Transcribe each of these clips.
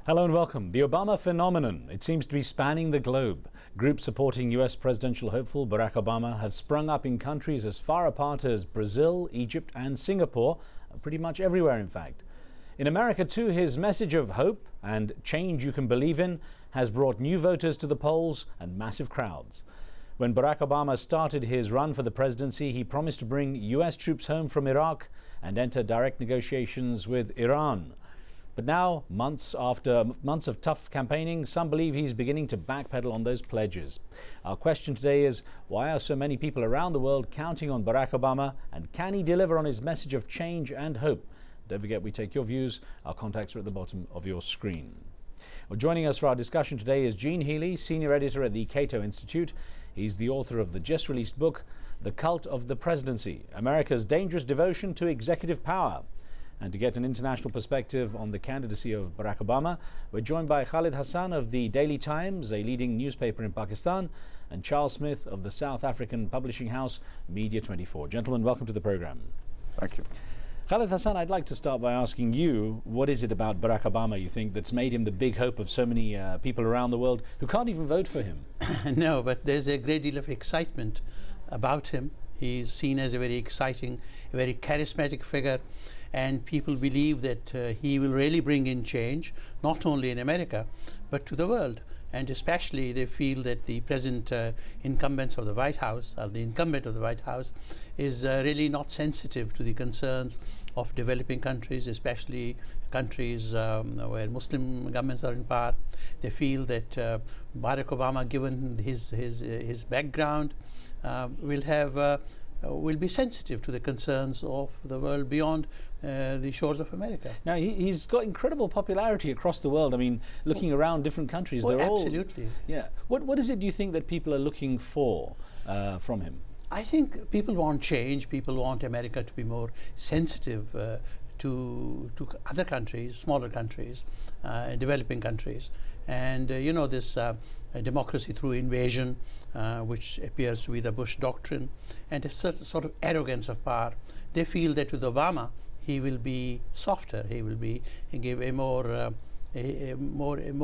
Hello and welcome. The Obama phenomenon, it seems to be spanning the globe. Groups supporting US presidential hopeful Barack Obama have sprung up in countries as far apart as Brazil, Egypt and Singapore, pretty much everywhere in fact. In America too, his message of hope and change you can believe in has brought new voters to the polls and massive crowds. When Barack Obama started his run for the presidency, he promised to bring US troops home from Iraq and enter direct negotiations with Iran. But now, months after months of tough campaigning, some believe he's beginning to backpedal on those pledges. Our question today is, why are so many people around the world counting on Barack Obama, and can he deliver on his message of change and hope? Don't forget, we take your views. Our contacts are at the bottom of your screen. Well, joining us for our discussion today is Gene Healy, Senior Editor at the Cato Institute. He's the author of the just-released book, The Cult of the Presidency, America's Dangerous Devotion to Executive Power. And to get an international perspective on the candidacy of Barack Obama, we're joined by Khalid Hassan of the Daily Times, a leading newspaper in Pakistan, and Charles Smith of the South African publishing house Media 24. Gentlemen, welcome to the program. Thank you. Khalid Hassan, I'd like to start by asking you, what is it about Barack Obama you think that's made him the big hope of so many people around the world who can't even vote for him? No, but there's a great deal of excitement about him. He's seen as a very exciting, a very charismatic figure, and people believe that he will really bring in change, not only in America, but to the world. And especially they feel that the present incumbents of the White House, or the incumbent of the White House, is really not sensitive to the concerns of developing countries, especially countries where Muslim governments are in power. They feel that Barack Obama, given his background, will be sensitive to the concerns of the world beyond the shores of America. Now, he's got incredible popularity across the world. I mean, looking around different countries, they're absolutely. All... Yeah. What is it, do you think, that people are looking for from him? I think people want change. People want America to be more sensitive to other countries, smaller countries, developing countries. And you know, this democracy through invasion, which appears to be the Bush doctrine, and a sort of arrogance of power. They feel that with Obama, he will be softer. He will give a more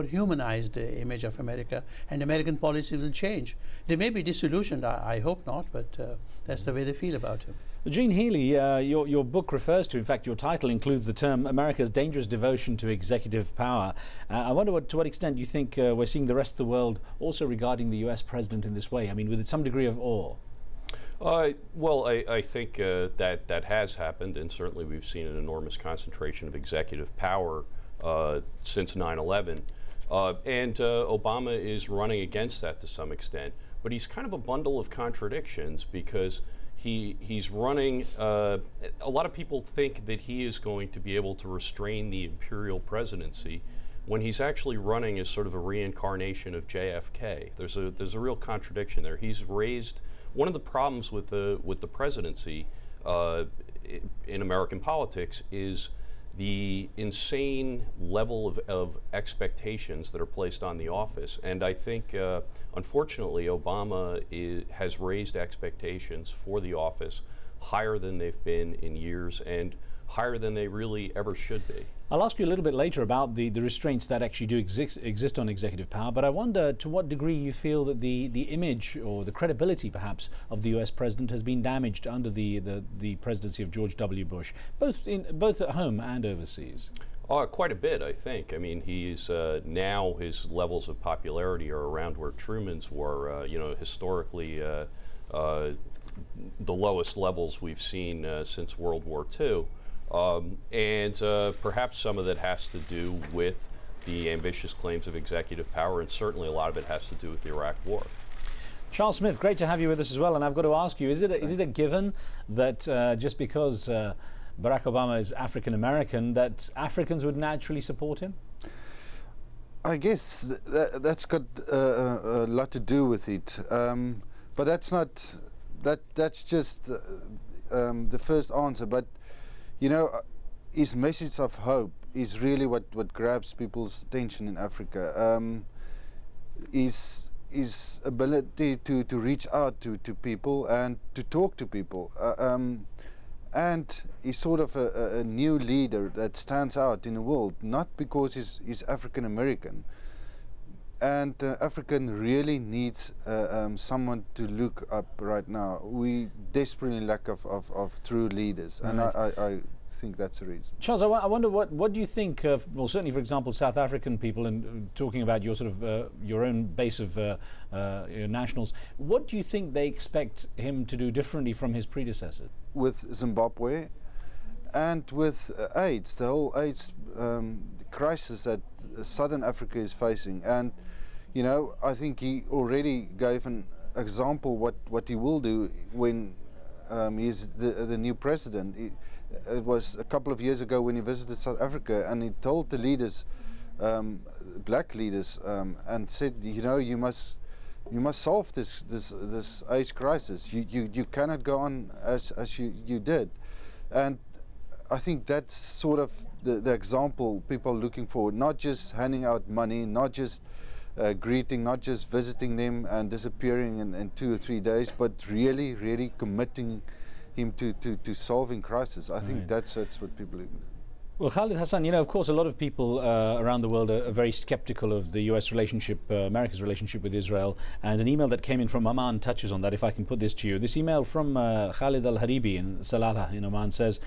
humanized image of America, and American policy will change. They may be disillusioned, I hope not, but that's the way they feel about him. Gene Healy, your book refers to, in fact, your title includes the term America's Dangerous Devotion to Executive Power. I wonder to what extent you think we're seeing the rest of the world also regarding the US president in this way, I mean, with some degree of awe. Well, I think that has happened, and certainly we've seen an enormous concentration of executive power since 9/11. And Obama is running against that to some extent. But he's kind of a bundle of contradictions, because he's running, a lot of people think that he is going to be able to restrain the imperial presidency when he's actually running as sort of a reincarnation of JFK. There's a real contradiction there. He's raised, one of the problems with the presidency in American politics is the insane level of expectations that are placed on the office. And I think, unfortunately, Obama has raised expectations for the office higher than they've been in years, and higher than they really ever should be. I'll ask you a little bit later about the restraints that actually do exist on executive power, but I wonder to what degree you feel that the image or the credibility perhaps of the US president has been damaged under the presidency of George W. Bush, both at home and overseas. Quite a bit, I think. I mean, he's now his levels of popularity are around where Truman's were, you know, historically the lowest levels we've seen since World War II. And perhaps some of that has to do with the ambitious claims of executive power, and certainly a lot of it has to do with the Iraq War. Charles Smith, great to have you with us as well, and I've got to ask you, is it a given that just because Barack Obama is African American, that Africans would naturally support him? I guess that's got a lot to do with it, but that's not, that's just the first answer. But you know, his message of hope is really what grabs people's attention in Africa. His ability to reach out to people and to talk to people. and he's sort of a new leader that stands out in the world, not because he's African American. And African really needs someone to look up right now. We desperately lack of true leaders, and I think that's the reason. Charles, I wonder what do you think of, well, certainly, for example, South African people, and talking about your sort of your own base of your nationals, what do you think they expect him to do differently from his predecessors? With Zimbabwe and with AIDS, the whole AIDS crisis that Southern Africa is facing, and you know, I think he already gave an example what he will do when he's the new president. It was a couple of years ago when he visited South Africa, and he told the leaders, black leaders, and said, you know, you must solve this AIDS crisis. You cannot go on as you did, and I think that's sort of the example people are looking for. Not just handing out money, not just greeting, not just visiting them and disappearing in 2 or 3 days, but really committing him to solving crisis. I think that's what people are. Well, Khalid Hassan, you know, of course, a lot of people around the world are very skeptical of the U.S. relationship, America's relationship with Israel, and an email that came in from Oman touches on that, if I can put this to you. This email from Khalid Al-Haribi in Salalah in Oman says,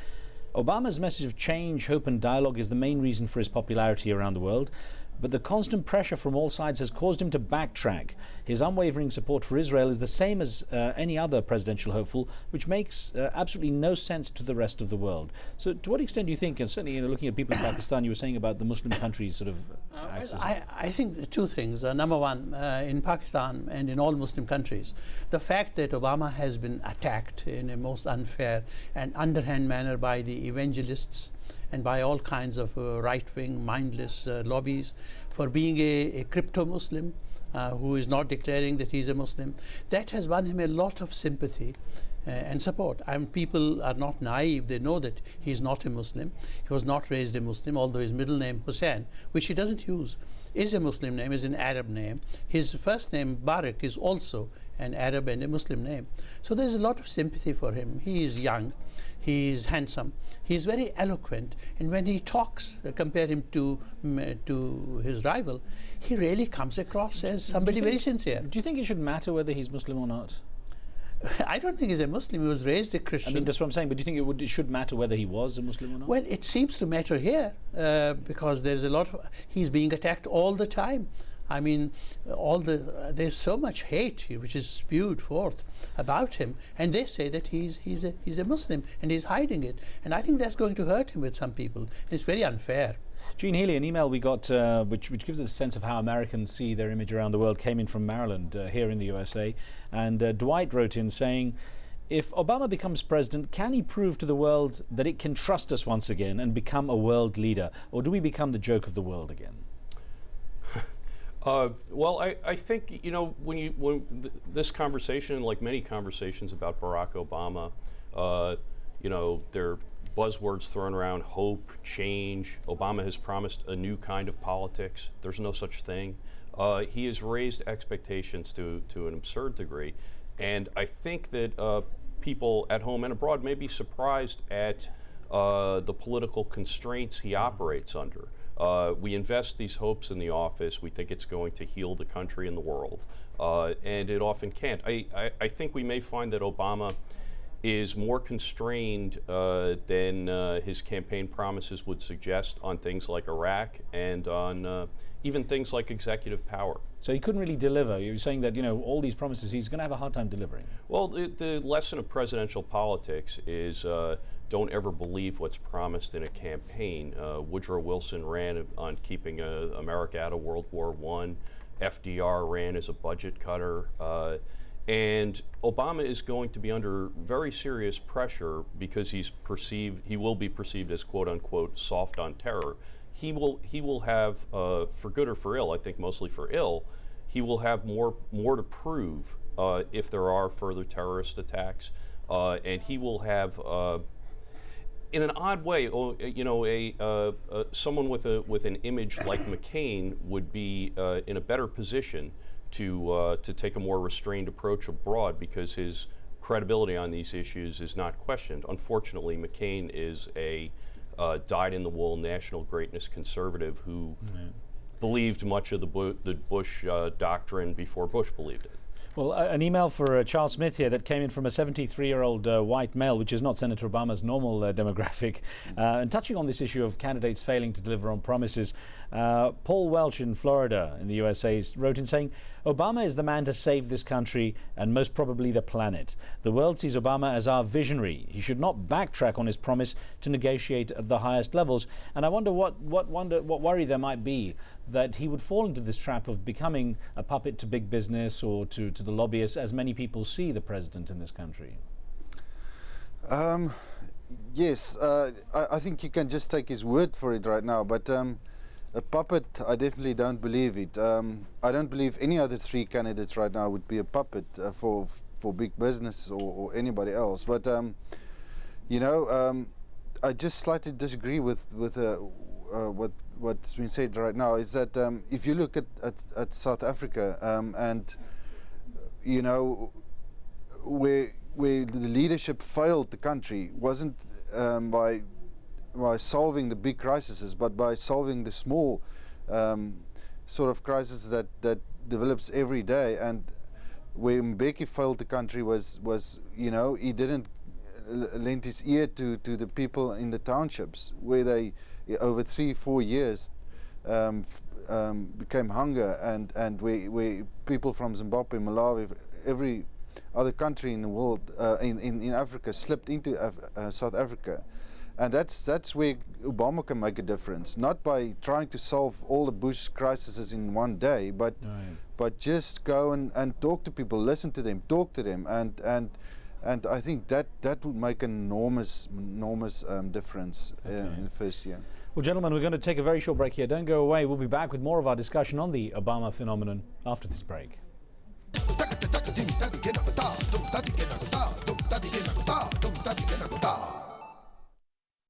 Obama's message of change, hope and dialogue is the main reason for his popularity around the world. But the constant pressure from all sides has caused him to backtrack. His unwavering support for Israel is the same as any other presidential hopeful, which makes absolutely no sense to the rest of the world. So to what extent do you think, and certainly, you know, looking at people in Pakistan, you were saying about the Muslim countries sort of access? I think two things. Number one, in Pakistan and in all Muslim countries, the fact that Obama has been attacked in a most unfair and underhand manner by the evangelists and by all kinds of right-wing, mindless lobbies for being a crypto-Muslim who is not declaring that he's a Muslim, that has won him a lot of sympathy and support. And people are not naive. They know that he's not a Muslim. He was not raised a Muslim, although his middle name, Hussein, which he doesn't use, is a Muslim name, is an Arab name. His first name, Barak, is also an Arab and a Muslim name. So there's a lot of sympathy for him. He is young, he is handsome, he is very eloquent, and when he talks, compare him to his rival, he really comes across as somebody very sincere. Do you think it should matter whether he's Muslim or not? I don't think he's a Muslim. He was raised a Christian. I mean, that's what I'm saying. But do you think it should matter whether he was a Muslim or not? Well, it seems to matter here because there's a lot of, he's being attacked all the time. I mean, there's so much hate which is spewed forth about him, and they say that he's a Muslim and he's hiding it. And I think that's going to hurt him with some people. It's very unfair. Gene Healy, an email we got which gives us a sense of how Americans see their image around the world, came in from Maryland here in the USA. And Dwight wrote in saying, if Obama becomes president, can he prove to the world that it can trust us once again and become a world leader? Or do we become the joke of the world again? Well, I think, you know, this conversation, like many conversations about Barack Obama, you know, there are buzzwords thrown around: hope, change. Obama has promised a new kind of politics. There's no such thing. He has raised expectations to an absurd degree, and I think that people at home and abroad may be surprised at the political constraints he operates under. We invest these hopes in the office. We think it's going to heal the country and the world, and it often can't. I think we may find that Obama is more constrained than his campaign promises would suggest on things like Iraq and on even things like executive power. So he couldn't really deliver. You're saying that, you know, all these promises, he's going to have a hard time delivering. Well, the lesson of presidential politics is don't ever believe what's promised in a campaign. Woodrow Wilson ran on keeping America out of World War I. FDR ran as a budget cutter. And Obama is going to be under very serious pressure because he will be perceived as quote unquote soft on terror. He will have, for good or for ill, I think mostly for ill, he will have more to prove if there are further terrorist attacks, and he will have, in an odd way, you know, someone with an image like McCain would be in a better position to take a more restrained approach abroad, because his credibility on these issues is not questioned. Unfortunately, McCain is a dyed-in-the-wool national greatness conservative who believed much of the Bush doctrine before Bush believed it. Well, an email for Charles Smith here that came in from a 73-year-old white male, which is not Senator Obama's normal demographic. And touching on this issue of candidates failing to deliver on promises, Paul Welch in Florida in the USA wrote in saying, Obama is the man to save this country and most probably the planet. The world sees Obama as our visionary. He should not backtrack on his promise to negotiate at the highest levels. And I wonder what worry there might be that he would fall into this trap of becoming a puppet to big business or to the lobbyists, as many people see the president in this country. Yes, I think you can just take his word for it right now, but a puppet, I definitely don't believe it. I don't believe any other three candidates right now would be a puppet for big business or anybody else. But you know, I just slightly disagree with what's been said right now. Is that if you look at South Africa and you know where the leadership failed the country wasn't by solving the big crises, but by solving the small sort of crisis that develops every day. And where Mbeki failed the country was you know, he didn't lend his ear to the people in the townships, where they over 3-4 years became hunger, and where people from Zimbabwe, Malawi, every other country in the world, in Africa, slipped into South Africa. And that's where Obama can make a difference, not by trying to solve all the Bush crises in one day, but just go and talk to people, listen to them, talk to them, and I think that would make an enormous difference in the first year. Well, gentlemen, we're going to take a very short break here. Don't go away. We'll be back with more of our discussion on the Obama phenomenon after this break.